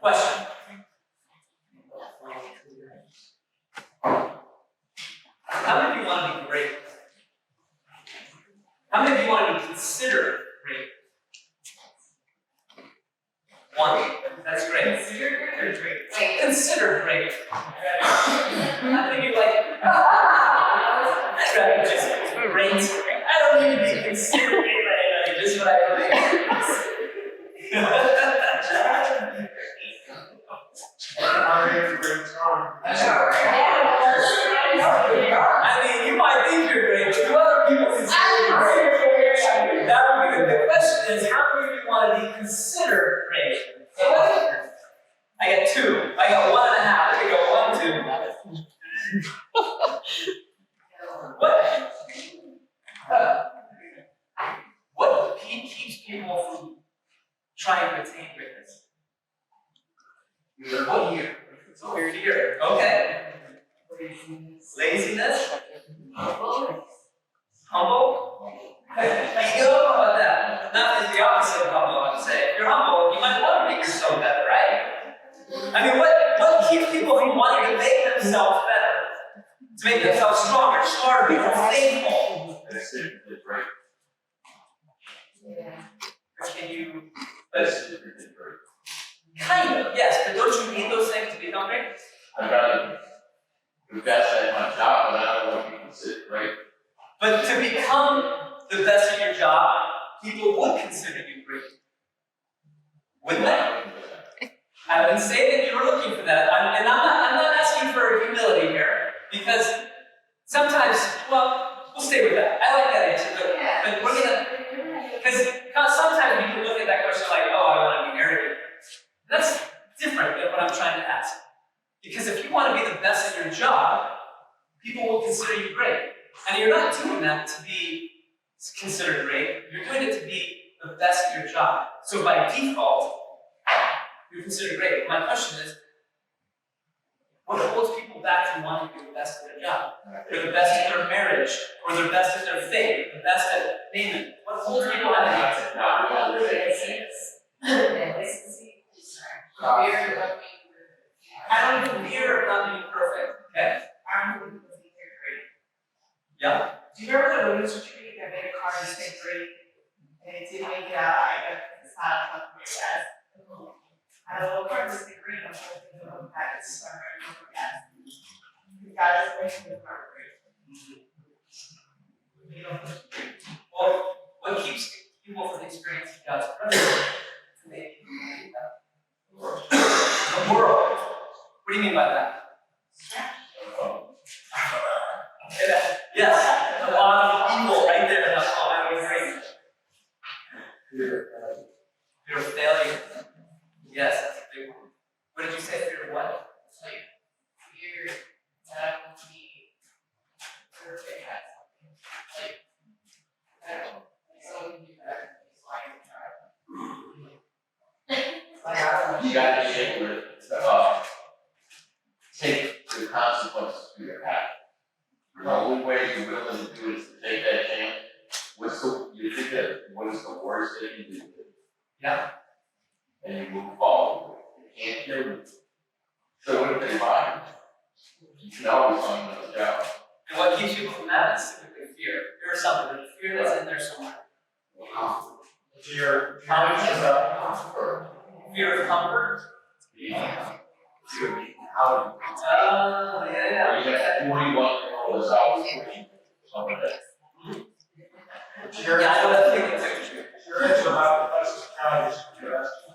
Question. How many of you want to be great? How many of you want to be considered great? One. That's great. Considered great or great? Wait, considered great. How many of you like just great? I don't need to be considered great by anybody, just what I believe. I mean, you might think you're great, but other people consider you great. That would be the question is, how many of you want to be considered great? I got 2. I got 1.5. I could go 1, 2. What keeps people from trying to attain greatness? Fear. Fear. Okay. Laziness. Humble. Ego. How about that? That is the opposite of humble, I would say. If you're humble, you might want to make yourself better, right? I mean, what keeps people from wanting to make themselves better? To make themselves stronger, smarter, more faithful. Can you? Kind of, yes, but don't you need those things to become great? I'd rather be the best at my job, but I don't want to be considered great. But to become the best at your job, people would consider you great. Wouldn't they? I would say that you're looking for that. I'm not asking for humility here, because sometimes, well, we'll stay with that. I like that answer, but we're gonna, because sometimes we can look at that question like, oh, I want to be arrogant. That's different than what I'm trying to ask. Because if you want to be the best at your job, people will consider you great. And you're not doing that to be considered great. You're doing it to be the best at your job. So by default, you're considered great. My question is, what holds people back from wanting to be the best at their job? Or the best at their marriage, or the best at their faith, the best at name it. What holds people back? I don't even fear of not being perfect. Okay? Yeah. Do you remember the women's retreat that made a card that said great? And it didn't make it out. It's not up for your guys. I had a little card that said great. I'm trying to think of that. It's so hard to forget. You guys are making the card great. Well, what keeps people from experiencing God's presence? The world. What do you mean by that? Yes, a lot of evil right there. Oh, I would agree. Fear of failure. Yes, that's a big one. What did you say? Fear of what? Fear that I will be perfect at something. I don't know. So you do that. You got to be able to take the consequences for your act. The only way you're willing to do it is to take that chance. What is the worst that you do? Yeah. And you move forward. You can't kill it. So what if they find you? You can always find another job. And what keeps you from that is typically fear. Fear of something. There's fear that's in there somewhere. Fear of comfort. Fear of comfort. Yeah. Fear of being out. Oh, yeah. You got 41 hours out. Something like that. Yeah, I know that feeling too. Your answer about the Essex County is interesting.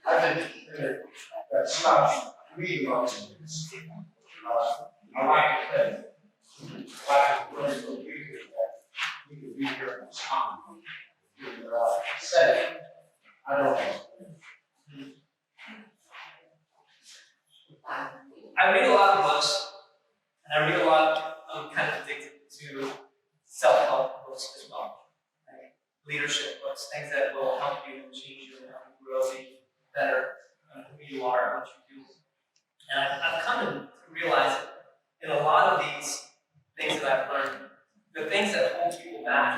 I think that's not me, I like to think, lack of willing to use it, that we could be here in this time. And say, I don't know. I read a lot of books, and I read a lot, I'm kind of addicted to self-help books as well. Like leadership books, things that will help you change you and help you grow, be better who you are and what you do. And I've come to realize that in a lot of these things that I've learned, the things that hold people back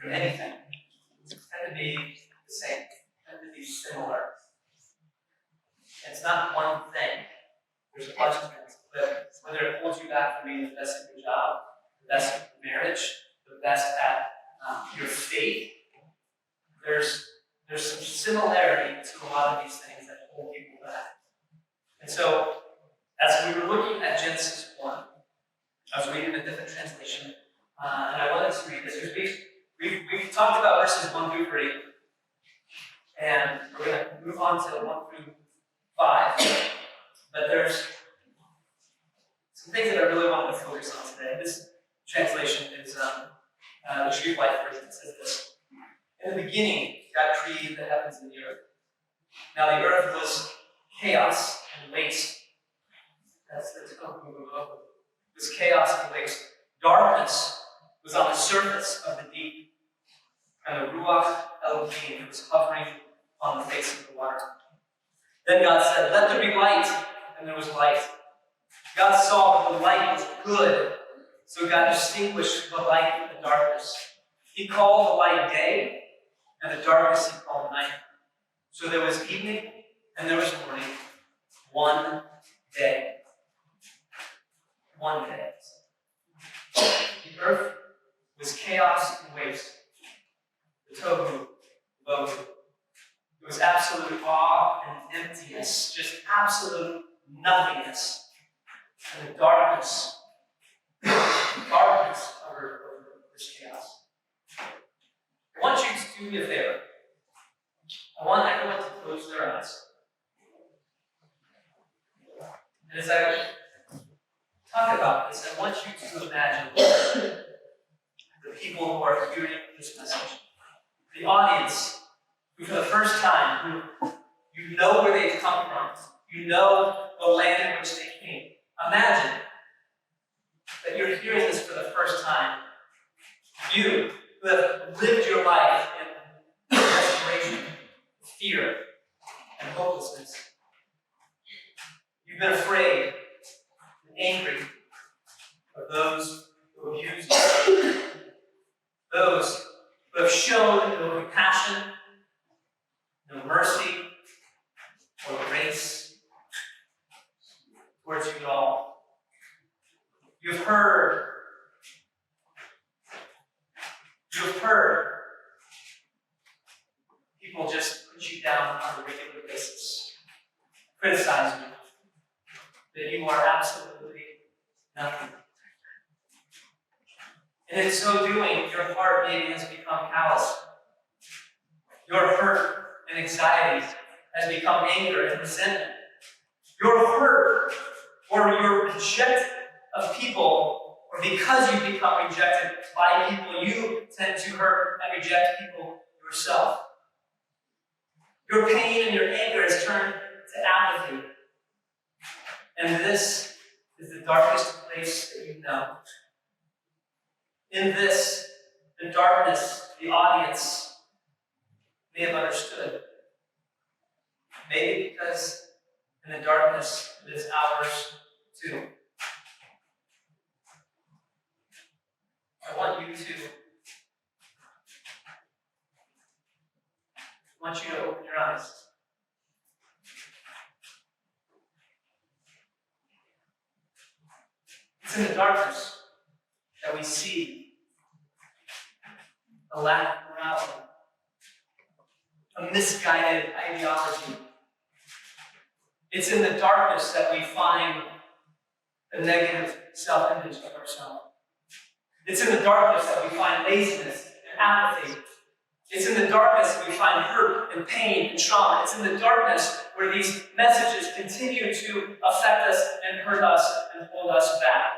from anything tend to be the same, tend to be similar. after being the best at your job, the best at your marriage, the best at your faith. There's some similarity to a lot of these things that hold people back. And so, as we were looking at Genesis 1, I was reading a different translation, and I wanted to read this because we've talked about verses 1 through 3, and we're going to move on to 1 through 5. But there's some things that I really want to focus on today. This translation is the Tree of Life version. It says this: in the beginning, God created the heavens and the earth. Now the earth was chaos and waste. That's the token of the book. It was chaos and waste. Darkness was on the surface of the deep, and the Ruach Elohim was hovering on the face of the water. Then God said, "Let there be light," and there was light. God saw that the light was good, so God distinguished the light from the darkness. He called the light day, and the darkness he called night. So there was evening, and there was morning, one day. One day. The earth was chaos and waste. The tohu, bohu. It was absolute awe and emptiness, just absolute nothingness. And the darkness covered over this chaos. I want you to do me a favor. I want everyone to close their eyes. And as I talk about this, I want you to imagine the people who are hearing this message, the audience who for the first time, who you know where they've come from, you know the land in which they came. Imagine that you're hearing this for the first time. You who have lived your life in desperation, fear, and hopelessness. You've been afraid and angry of those who abuse you, those who have shown no compassion, no mercy, or grace towards you at all. You've heard people just put you down on a regular basis, criticize you, that you are absolutely nothing. And in so doing, your heart maybe has become callous. Your hurt and anxiety has become anger and resentment. Your hurt or your rejection of people, or because you become rejected by people, you tend to hurt and reject people yourself. Your pain and your anger has turned to apathy. And this is the darkest place that you know. In this, the darkness, the audience may have understood. Maybe because in the darkness it is ours too. I want you to open your eyes. It's in the darkness that we see a lack of morality, a misguided ideology. It's in the darkness that we find a negative self-image of ourselves. It's in the darkness that we find laziness and apathy. It's in the darkness that we find hurt and pain and trauma. It's in the darkness where these messages continue to affect us and hurt us and hold us back.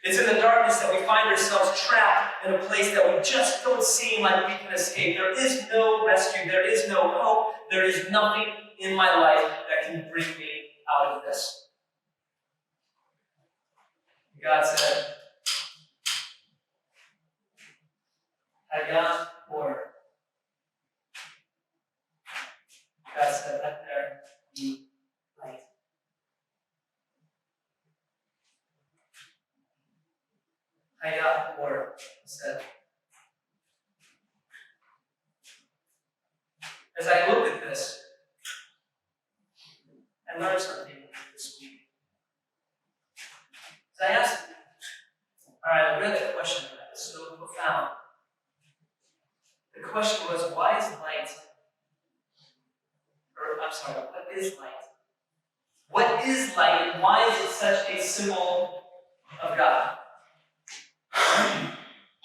It's in the darkness that we find ourselves trapped in a place that we just don't seem like we can escape. There is no rescue. There is no hope. There is nothing in my life that can bring me out of this. God said, Hayah or God said, let there be light. Hayah or said, as I looked at this, I learned something this week. question was, why is light? Or I'm sorry, what is light? What is light, and why is it such a symbol of God?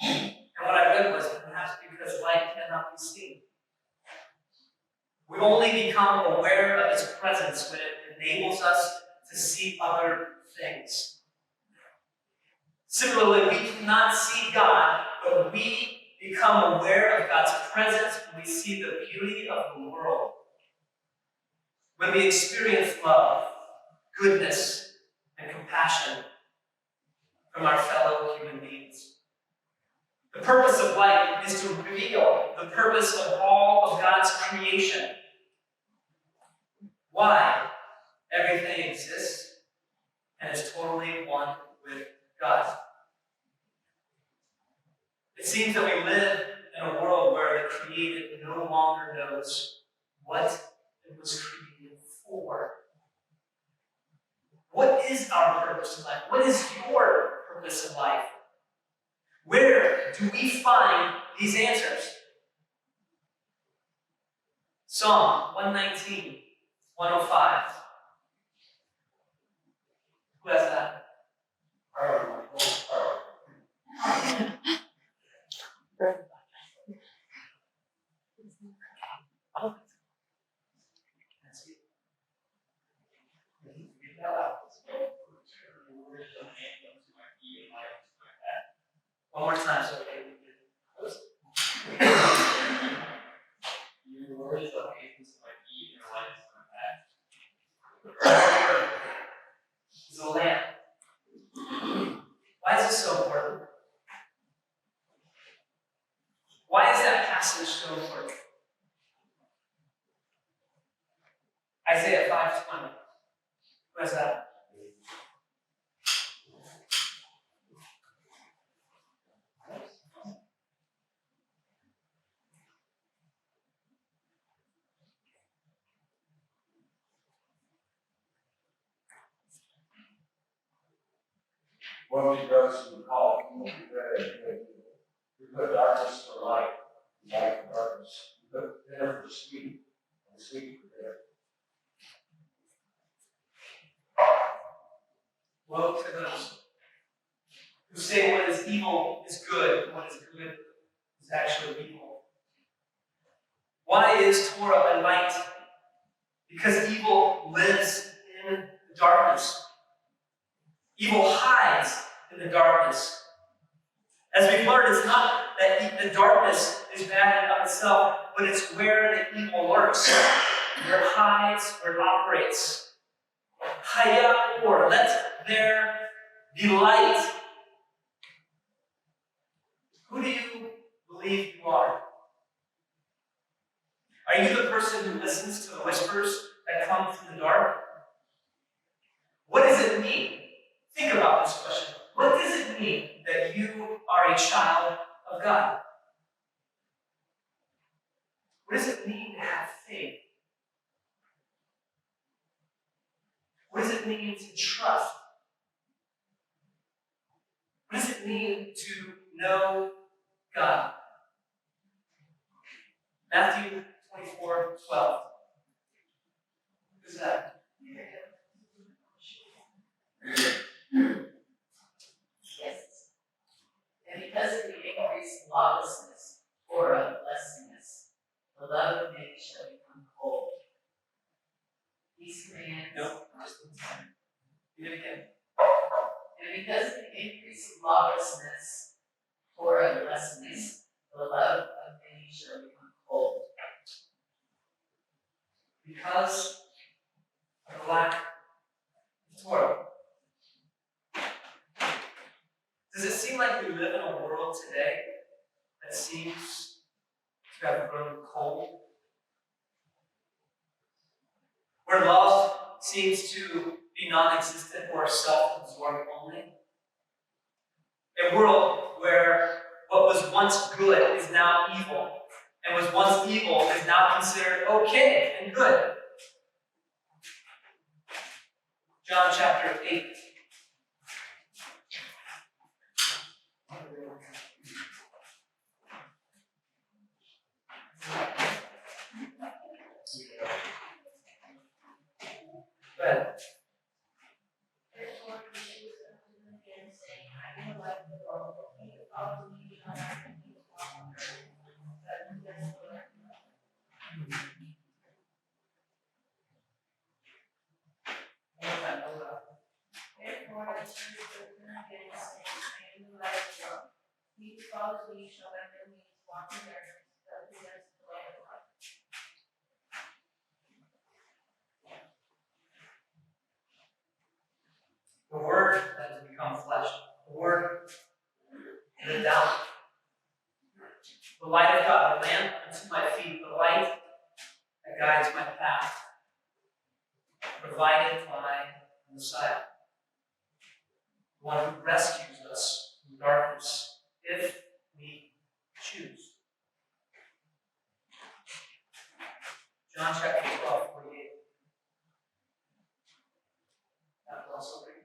And what I read was perhaps because light cannot be seen. We only become aware of its presence when it enables us to see other things. Similarly, we cannot see God, but we become aware of God's presence when we see the beauty of the world. When we experience love, goodness, and compassion from our fellow human beings. The purpose of light is to reveal the purpose of all of God's creation. Why everything exists and is totally one with God. It seems that we live in a world where the created no longer knows what it was created for. What is our purpose in life? What is your purpose in life? Where do we find these answers? Psalm 119, 105. Who has that? One more time, so Your word is a lamp unto my feet and a light unto my path. it's a lamp. Why is this so important? Why is that passage so important? Isaiah 5:20. Who has that? What he does to call it, will be very good. We put darkness for light, light for darkness. We put bitter for sweet, and sweet for bitter. Woe to those who say what is evil is good, and what is good is actually evil. Why is Torah a light? Because evil lives in the darkness. Evil hides in the darkness. As we've learned, it's not that the darkness is bad in of itself, but it's where the evil lurks, where it hides, where it operates. Haya or, let there be light. Who do you believe you are? Are you the person who listens to the whispers that come from the dark? What does it mean? Think about this question. What does it mean that you are a child of God? What does it mean to have faith? What does it mean to trust? What does it mean to know God? Matthew 24:12. Who's that? Yes. And because of the increased lawlessness or unblessedness, the love of many shall become cold. These commands. No, just one time. Read it again. And because of the increase of lawlessness or unblessedness, the love of many shall become cold. Because of the lack of Torah. Does it seem like we live in a world today that seems to have grown cold? Where love seems to be non-existent or self-absorbed only? A world where what was once good is now evil, and was once evil is now considered okay and good. John chapter 8. guides my path, provided by the Messiah, the one who rescues us from darkness, if we choose. John chapter 12:48. That will also read.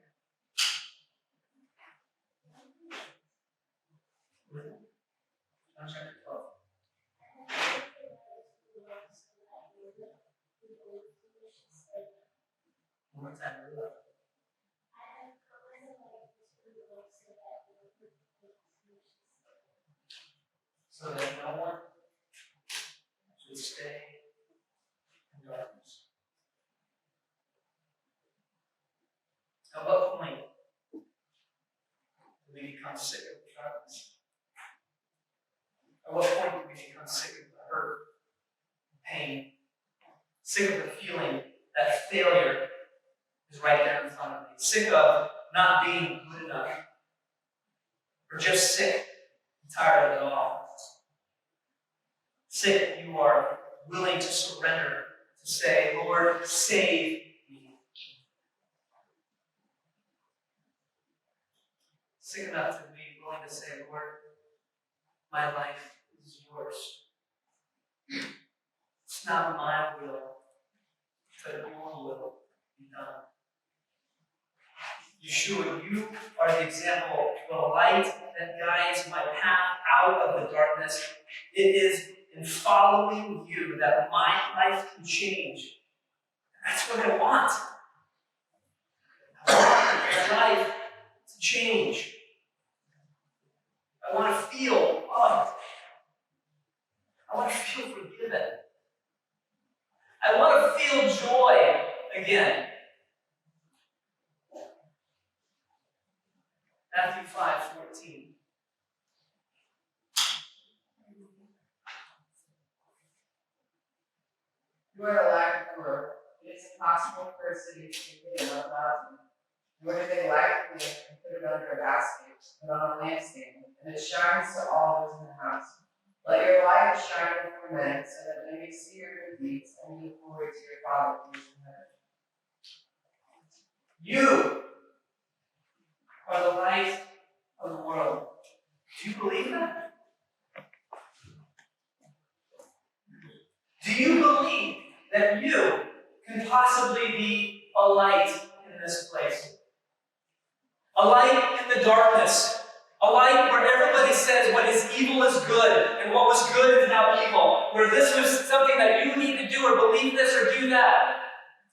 John chapter 12. One more time, read it up. So that no one should stay in darkness. At what point do we become sick of the darkness? At what point do we become sick of the hurt, pain, sick of the feeling that failure is right there in front of me, sick of not being good enough, or just sick and tired of it all? Sick, you are willing to surrender, to say, Lord, save me. Sick enough to be willing to say, Lord, my life is yours. It's not my will, but your will be done. Yeshua, you are the example, the light that guides my path out of the darkness. It is in following you that my life can change. That's what I want. I want my life to change. I want to feel loved. I want to feel forgiven. I want to feel joy again. Matthew 5:14. You are the light of the world. It is impossible for a city to be hidden on a mountain. Nor do they light a lamp and put it under a basket, but on a lampstand, and it shines to all those in the house. Let your light shine before men, so that they may see your good deeds and give glory to your Father who is in heaven. You are the light of the world. Do you believe that? Do you believe that you can possibly be a light in this place? A light in the darkness. A light where everybody says what is evil is good, and what was good is now evil. Where this was something that you need to do, or believe this, or do that.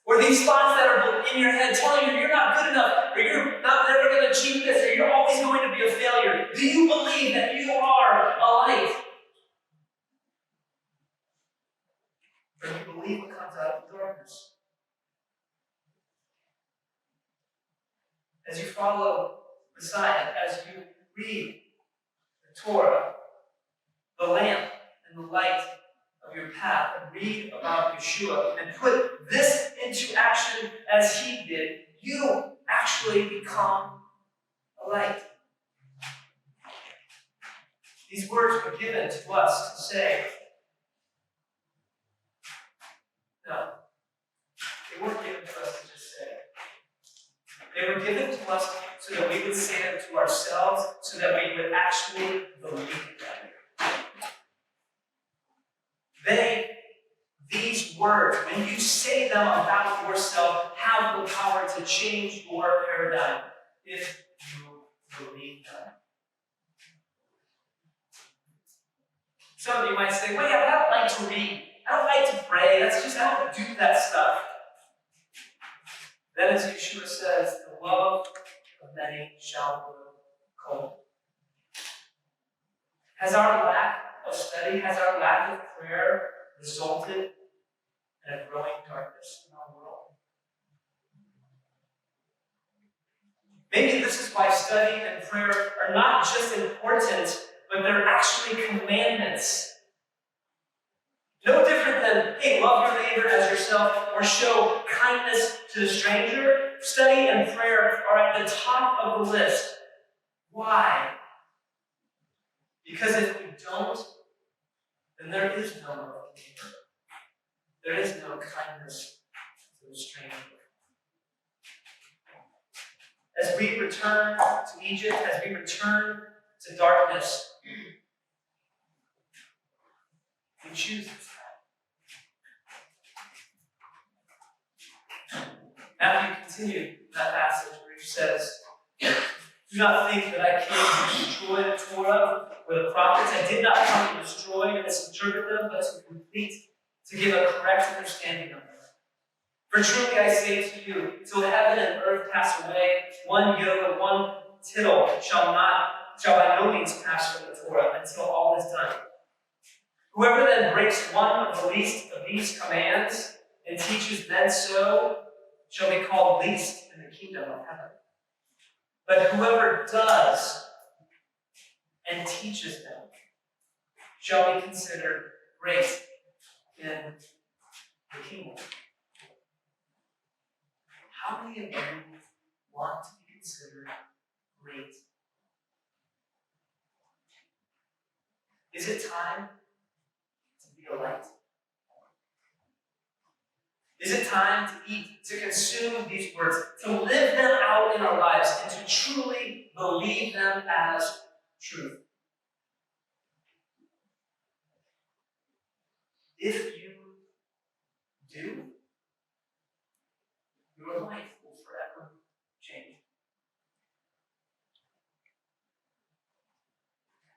Or these thoughts that are in your head telling you you're not good enough, or you're not never going to achieve this, or you're always going to be a failure. Do you believe that you are a light? Or do you believe what comes out of the darkness? As you follow Messiah, as you read the Torah, the lamp and the light of your path, and read about Yeshua, and put this into action as he did, you actually become a light. These words were given to us to say, no, they weren't given to us to just say. They were given to us so that we would say them to ourselves, so that we would actually believe them. These words, when you say them about yourself, have the power to change your paradigm if you believe them. Some of you might say, well, yeah, I don't like to read. I don't like to pray. I don't do that stuff. Then, as Yeshua says, the love of many shall grow cold. Has our lack of study, has our lack of prayer resulted in a growing darkness in our world? Maybe this is why study and prayer are not just important, but they're actually commandments. No different than, hey, love your neighbor as yourself, or show kindness to the stranger. Study and prayer are at the top of the list. Why? Because if we don't, then there is no love. there is no kindness to the stranger. As we return to Egypt, as we return to darkness, we choose this path. Matthew continued that passage where he says, "Do not think that I came to destroy the Torah or the prophets. I did not come to destroy or disinterpret them, but to complete, to give a correct understanding of them. For truly I say to you, till heaven and earth pass away, one jot or one tittle shall by no means pass from the Torah until all is done. Whoever then breaks one of the least of these commands and teaches men so shall be called least in the kingdom of heaven. But whoever does and teaches them shall be considered great in the kingdom." How many of you want to be considered great? Is it time to be a light? Is it time to eat, to consume these words, to live them out in our lives, and to truly believe them as truth? If you do, your life will forever change.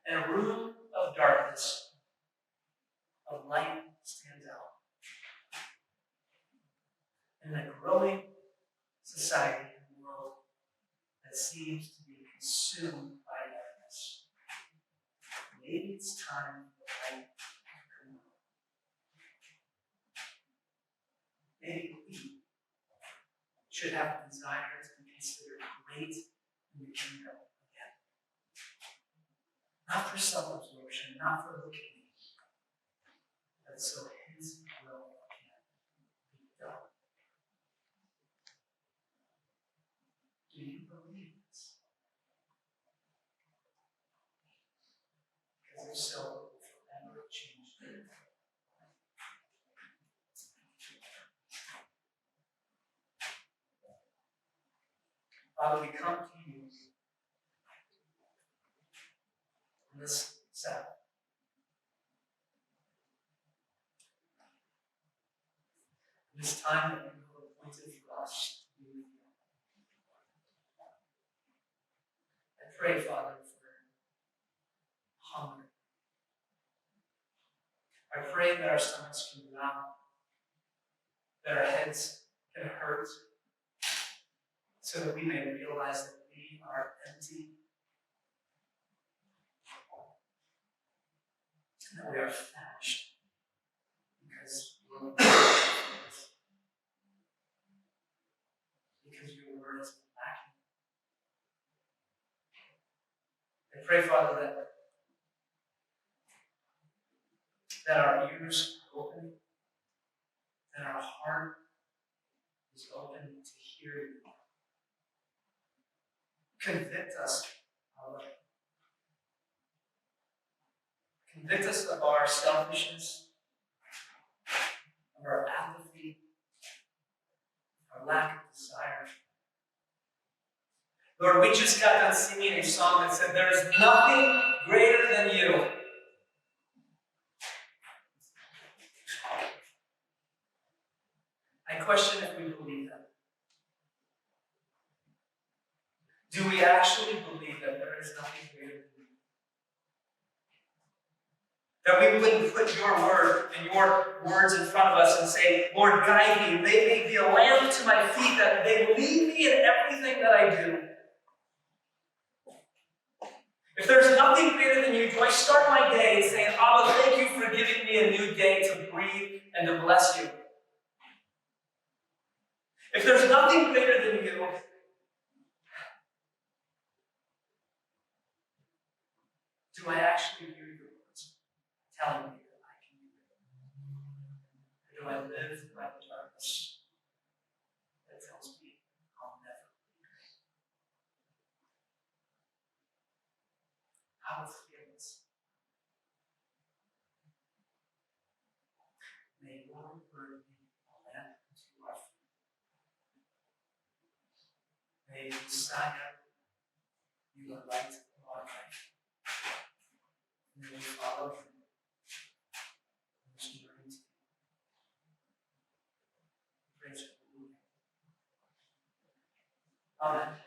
In a room of darkness, a light stands out. In a growing society and world that seems to be consumed by darkness, maybe it's time for the light to come on. Maybe we should have a desire to be considered great in the kingdom again. Not for self-absorption, not for looking, but so His will can be done. Do you believe this? Because if so, it will forever change things. Father, we come to you on this Sabbath. This time that you have appointed for us to be with you. I pray, Father, for hunger. I pray that our stomachs can drown, that our heads can hurt, so that we may realize that we are empty, and that we are famished, because your word is lacking. I pray, Father, that our ears are open, that our heart is open to hear you. Convict us, Father. Convict us of our selfishness, of our apathy, our lack of desire. Lord, we just got done singing a song that said, "There is nothing greater than you." I question if we believe that. Do we actually believe that there is nothing greater than you? That we wouldn't put your word and your words in front of us and say, "Lord, guide me. They may be a lamp to my feet, that they lead me in everything that I do." If there's nothing greater than you, do I start my day saying, "Abba, thank you for giving me a new day to breathe and to bless you"? If there's nothing greater than you, do I actually hear your words telling me that I can do it? Or do I live by the darkness that tells me I'll never be great? How fearless. May your word be a lamp unto our feet. May the sky be the light of our life. May we follow him. Praise the Lord. Amen.